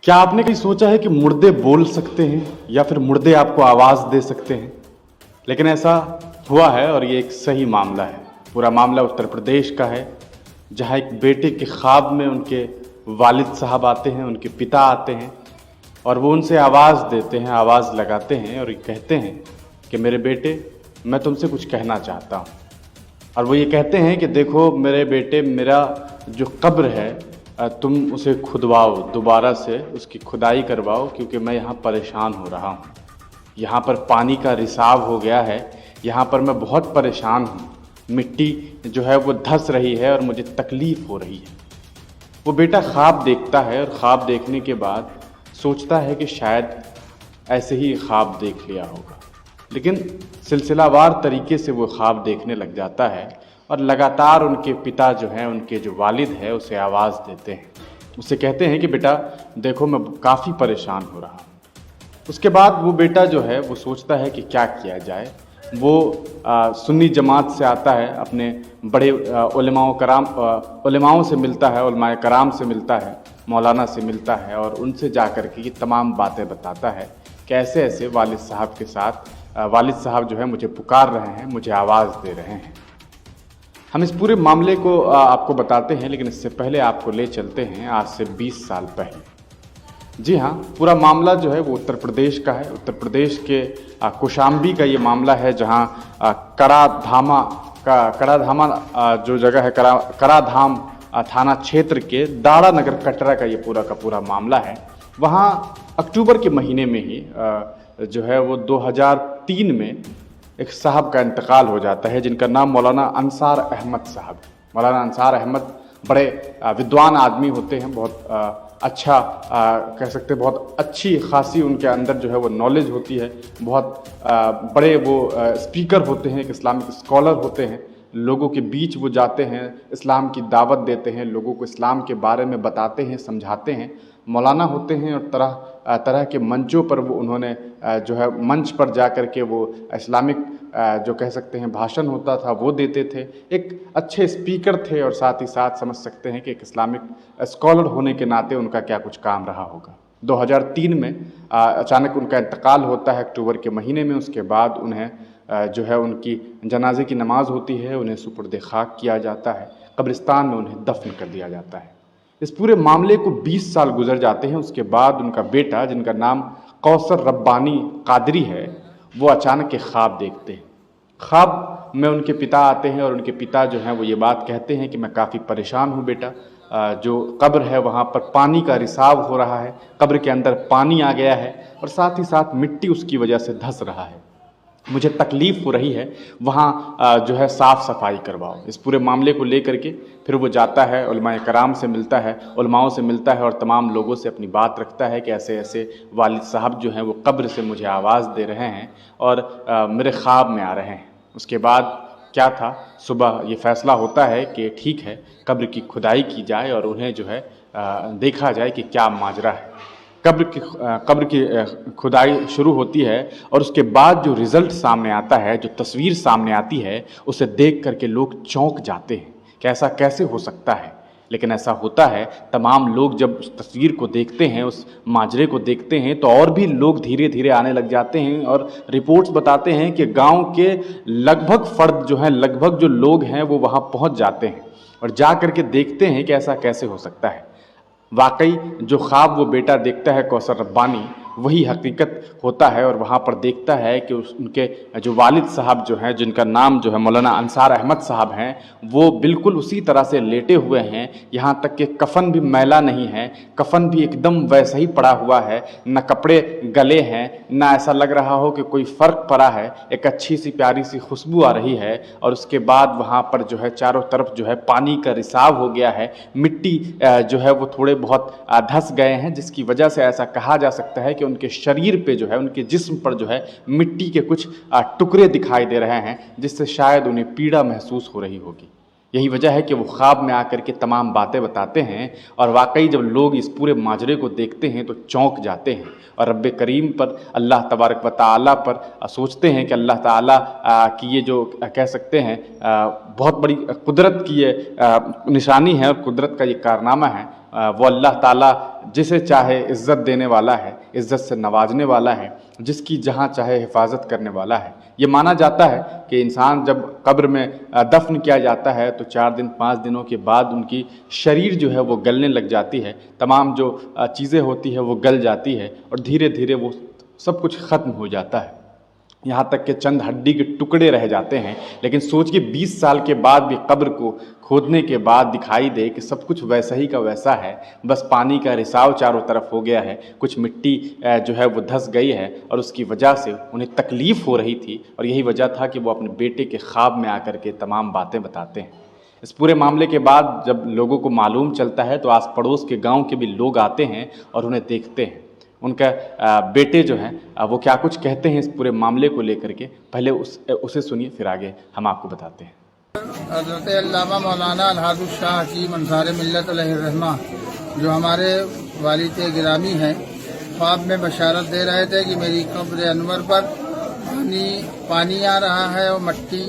क्या आपने कहीं सोचा है कि मुर्दे बोल सकते हैं या फिर मुर्दे आपको आवाज़ दे सकते हैं? लेकिन ऐसा हुआ है और ये एक सही मामला है। पूरा मामला उत्तर प्रदेश का है, जहाँ एक बेटे के ख्वाब में उनके वालिद साहब आते हैं, उनके पिता आते हैं और वो उनसे आवाज़ देते हैं, आवाज़ लगाते हैं और ये कहते हैं कि मेरे बेटे, मैं तुमसे कुछ कहना चाहता हूँ। और वो ये कहते हैं कि देखो मेरे बेटे, मेरा जो कब्र है तुम उसे खुदवाओ, दोबारा से उसकी खुदाई करवाओ, क्योंकि मैं यहाँ परेशान हो रहा हूँ। यहाँ पर पानी का रिसाव हो गया है, यहाँ पर मैं बहुत परेशान हूँ। मिट्टी जो है वो धंस रही है और मुझे तकलीफ़ हो रही है। वो बेटा ख्वाब देखता है और ख्वाब देखने के बाद सोचता है कि शायद ऐसे ही ख्वाब देख लिया होगा, लेकिन सिलसिलावार तरीके से वो ख्वाब देखने लग जाता है और लगातार उनके पिता जो हैं, उनके जो वालिद हैं, उसे आवाज़ देते हैं, उससे कहते हैं कि बेटा देखो मैं काफ़ी परेशान हो रहा हूँ। उसके बाद वो बेटा जो है वो सोचता है कि क्या किया जाए। वो सुन्नी जमात से आता है, अपने बड़े उलेमाओं से मिलता है, उलमाए कराम से मिलता है, मौलाना से मिलता है और उनसे जा कर के ये तमाम बातें बताता है कि ऐसे ऐसे वालिद साहब के साथ वालिद साहब जो है मुझे पुकार रहे हैं, मुझे आवाज़ दे रहे हैं। हम इस पूरे मामले को आपको बताते हैं, लेकिन इससे पहले आपको ले चलते हैं आज से 20 साल पहले। जी हाँ, पूरा मामला जो है वो उत्तर प्रदेश का है। उत्तर प्रदेश के कौशाम्बी का ये मामला है, जहाँ कराधामा जो जगह है, कराधाम थाना क्षेत्र के दाड़ा नगर कटरा का ये पूरा मामला है। वहाँ अक्टूबर के महीने में ही जो है वो 2003 में एक साहब का इंतकाल हो जाता है, जिनका नाम मौलाना अंसार अहमद साहब। मौलाना अंसार अहमद बड़े विद्वान आदमी होते हैं, बहुत अच्छा कह सकते हैं, बहुत अच्छी खासी उनके अंदर जो है वो नॉलेज होती है। बहुत बड़े वो स्पीकर होते हैं, एक इस्लामिक स्कॉलर होते हैं। लोगों के बीच वो जाते हैं, इस्लाम की दावत देते हैं, लोगों को इस्लाम के बारे में बताते हैं, समझाते हैं। मौलाना होते हैं और तरह तरह के मंचों पर वो उन्होंने जो है मंच पर जा कर के वो इस्लामिक जो कह सकते हैं भाषण होता था वो देते थे। एक अच्छे स्पीकर थे और साथ ही साथ समझ सकते हैं कि एक इस्लामिक स्कॉलर होने के नाते उनका क्या कुछ काम रहा होगा। 2003 में अचानक उनका इंतकाल होता है अक्टूबर के महीने में। उसके बाद उन्हें जो है उनकी जनाजे की नमाज़ होती है, उन्हें सुपुर्द खाक किया जाता है, कब्रिस्तान में उन्हें दफन कर दिया जाता है। इस पूरे मामले को 20 साल गुजर जाते हैं। उसके बाद उनका बेटा, जिनका नाम कौसर रब्बानी कादरी है, वो अचानक एक ख्वाब देखते हैं। ख्वाब में उनके पिता आते हैं और उनके पिता जो हैं वो ये बात कहते हैं कि मैं काफ़ी परेशान हूँ बेटा, जो कब्र है वहाँ पर पानी का रिसाव हो रहा है, कब्र के अंदर पानी आ गया है और साथ ही साथ मिट्टी उसकी वजह से धंस रहा है, मुझे तकलीफ़ हो रही है, वहाँ जो है साफ़ सफाई करवाओ। इस पूरे मामले को लेकर के फिर वो जाता है, उलमाए कराम से मिलता है, उलमाओं से मिलता है और तमाम लोगों से अपनी बात रखता है कि ऐसे ऐसे वालिद साहब जो हैं वो कब्र से मुझे आवाज़ दे रहे हैं और मेरे ख्वाब में आ रहे हैं। उसके बाद क्या था, सुबह ये फ़ैसला होता है कि ठीक है, कब्र की खुदाई की जाए और उन्हें जो है देखा जाए कि क्या माजरा है। कब्र की खुदाई शुरू होती है और उसके बाद जो रिज़ल्ट सामने आता है, जो तस्वीर सामने आती है, उसे देख करके लोग चौंक जाते हैं कि ऐसा कैसे हो सकता है। लेकिन ऐसा होता है, तमाम लोग जब उस तस्वीर को देखते हैं, उस माजरे को देखते हैं, तो और भी लोग धीरे धीरे आने लग जाते हैं और रिपोर्ट्स बताते हैं कि गांव के लगभग फ़र्द जो हैं, लगभग जो लोग हैं, वो वहाँ पहुँच जाते हैं और जा कर के देखते हैं कि ऐसा कैसे हो सकता है। वाकई जो ख्वाब वो बेटा देखता है कौसर रब्बानी, वही हकीकत होता है और वहाँ पर देखता है कि उनके जो वालिद साहब जो हैं, जिनका नाम जो है मौलाना अंसार अहमद साहब हैं, वो बिल्कुल उसी तरह से लेटे हुए हैं। यहाँ तक कि कफ़न भी मैला नहीं है, कफ़न भी एकदम वैसा ही पड़ा हुआ है, न कपड़े गले हैं, ना ऐसा लग रहा हो कि कोई फ़र्क पड़ा है। एक अच्छी सी प्यारी सी खुशबू आ रही है और उसके बाद वहाँ पर जो है चारों तरफ जो है पानी का रिसाव हो गया है, मिट्टी जो है वो थोड़े बहुत धंस गए हैं, जिसकी वजह से ऐसा कहा जा सकता है कि उनके शरीर पे जो है, उनके जिस्म पर जो है मिट्टी के कुछ टुकड़े दिखाई दे रहे हैं, जिससे शायद उन्हें पीड़ा महसूस हो रही होगी। यही वजह है कि वो ख्वाब में आकर के तमाम बातें बताते हैं और वाकई जब लोग इस पूरे माजरे को देखते हैं तो चौंक जाते हैं और रब्बे करीम पर, अल्लाह तबारक व तआला पर सोचते हैं कि अल्लाह ताला की ये जो कह सकते हैं बहुत बड़ी कुदरत की ये निशानी है और कुदरत का ये कारनामा है। वो अल्लाह ताला जिसे चाहे इज़्ज़त देने वाला है, इज़्ज़त से नवाजने वाला है, जिसकी जहाँ चाहे हिफाजत करने वाला है। ये माना जाता है कि इंसान जब कब्र में दफन किया जाता है तो 4 दिन 5 दिनों के बाद उनकी शरीर जो है वो गलने लग जाती है, तमाम जो चीज़ें होती है वो गल जाती है और धीरे धीरे वो सब कुछ ख़त्म हो जाता है, यहाँ तक कि चंद हड्डी के टुकड़े रह जाते हैं। लेकिन सोचिए 20 साल के बाद भी कब्र को खोदने के बाद दिखाई दे कि सब कुछ वैसा ही का वैसा है, बस पानी का रिसाव चारों तरफ हो गया है, कुछ मिट्टी जो है वो धंस गई है और उसकी वजह से उन्हें तकलीफ़ हो रही थी और यही वजह था कि वो अपने बेटे के ख्वाब में आकर के तमाम बातें बताते हैं। इस पूरे मामले के बाद जब लोगों को मालूम चलता है तो आस पड़ोस के गाँव के भी लोग आते हैं और उन्हें देखते हैं। उनका बेटे जो हैं वो क्या कुछ कहते हैं इस पूरे मामले को लेकर के, पहले उसे सुनिए, फिर आगे हम आपको बताते हैं। हज़रत अल्लामा मौलाना अलहादुल शाह हकीम अंसार मिल्लत अलैहिर्रहमा जो हमारे वालिद गिरामी हैं, ख्वाब में बशारत दे रहे थे कि मेरी कब्र अनवर पर पानी आ रहा है और मट्टी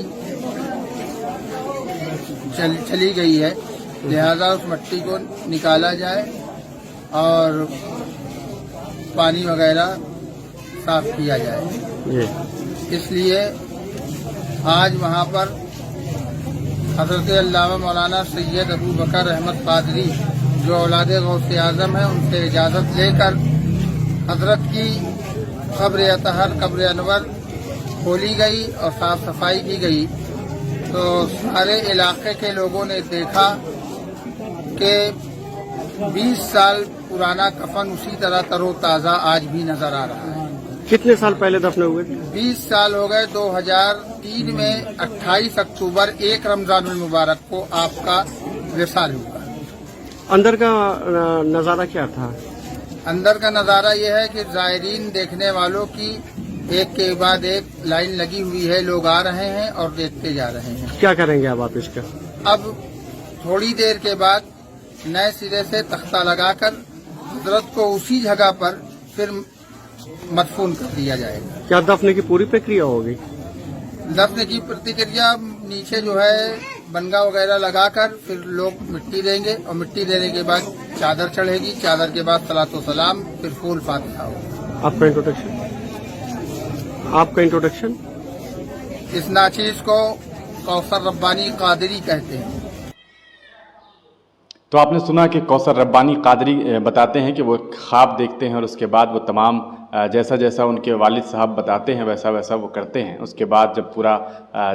चली गई है, लिहाजा उस मट्टी को निकाला जाए और पानी वगैरह साफ किया जाए। इसलिए आज वहाँ पर हज़रत अल्लामा मौलाना सैयद अबू बकर अहमद कादरी जो औलाद गौसे आज़म हैं, उनसे इजाज़त लेकर हज़रत की कब्र अतहर कब्र अनवर खोली गई और साफ सफाई की गई। तो सारे इलाके के लोगों ने देखा कि 20 साल पुराना कफन उसी तरह तरोताज़ा आज भी नजर आ रहा है। कितने साल पहले दफन हुए थे? 20 साल हो गए। 2003 में 28 अक्टूबर 1 रमजान मुबारक को आपका विसाल हुआ। अंदर का नज़ारा क्या था? अंदर का नज़ारा यह है कि ज़ायरीन देखने वालों की एक के बाद एक लाइन लगी हुई है, लोग आ रहे हैं और देखते जा रहे हैं। क्या करेंगे अब आप इसका? अब थोड़ी देर के बाद नए सिरे से तख्ता लगाकर हजरत को उसी जगह पर फिर मदफून कर दिया जाएगा। क्या दफन की पूरी प्रक्रिया होगी? दफन की प्रतिक्रिया नीचे जो है बनगा वगैरह लगाकर फिर लोग मिट्टी देंगे और मिट्टी देने के बाद चादर चढ़ेगी, चादर के बाद सलातो सलाम, फिर फूल फातिहा होगा। आपका इंट्रोडक्शन? इस नाचीज को कौसर रब्बानी कादरी कहते हैं। तो आपने सुना कि कौसर रब्बानी कादरी बताते हैं कि वो ख्वाब देखते हैं और उसके बाद वो तमाम जैसा जैसा उनके वालिद साहब बताते हैं वैसा वैसा वो करते हैं। उसके बाद जब पूरा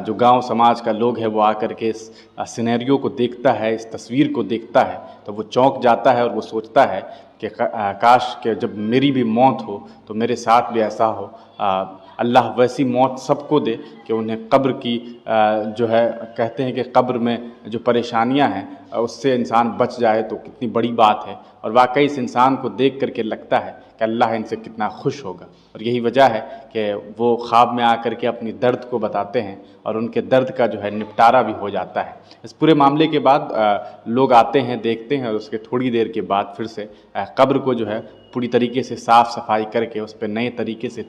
जो गांव समाज का लोग है वो आकर के इस सिनेरियो को देखता है, इस तस्वीर को देखता है, तो वो चौंक जाता है और वो सोचता है कि काश कि जब मेरी भी मौत हो तो मेरे साथ भी ऐसा हो। अल्लाह वैसी मौत सबको दे कि उन्हें कब्र की जो है कहते हैं कि कब्र में जो परेशानियां हैं उससे इंसान बच जाए तो कितनी बड़ी बात है। और वाकई इस इंसान को देख करके लगता है कि अल्लाह इनसे कितना खुश होगा। और यही वजह है कि वो ख्वाब में आकर के अपनी दर्द को बताते हैं और उनके दर्द का जो है निपटारा भी हो जाता है। इस पूरे मामले के बाद लोग आते हैं, देखते हैं और उसके थोड़ी देर के बाद फिर से कब्र को जो है पूरी तरीके से साफ़ सफाई करके उस पर नए तरीके से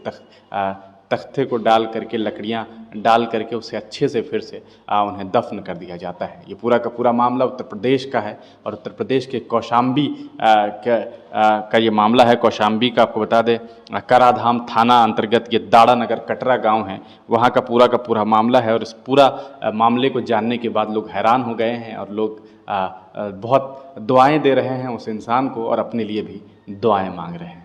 तख्ते को डाल करके, लकड़ियाँ डाल करके उसे अच्छे से फिर से उन्हें दफन कर दिया जाता है। ये पूरा का पूरा मामला उत्तर प्रदेश का है और उत्तर प्रदेश के कौशाम्बी का ये मामला है। कौशाम्बी का आपको बता दें कराधाम थाना अंतर्गत ये दाड़ा नगर कटरा गांव है, वहाँ का पूरा मामला है। और इस पूरा मामले को जानने के बाद लोग हैरान हो गए हैं और लोग बहुत दुआएं दे रहे हैं उस इंसान को और अपने लिए भी दुआएं मांग रहे हैं।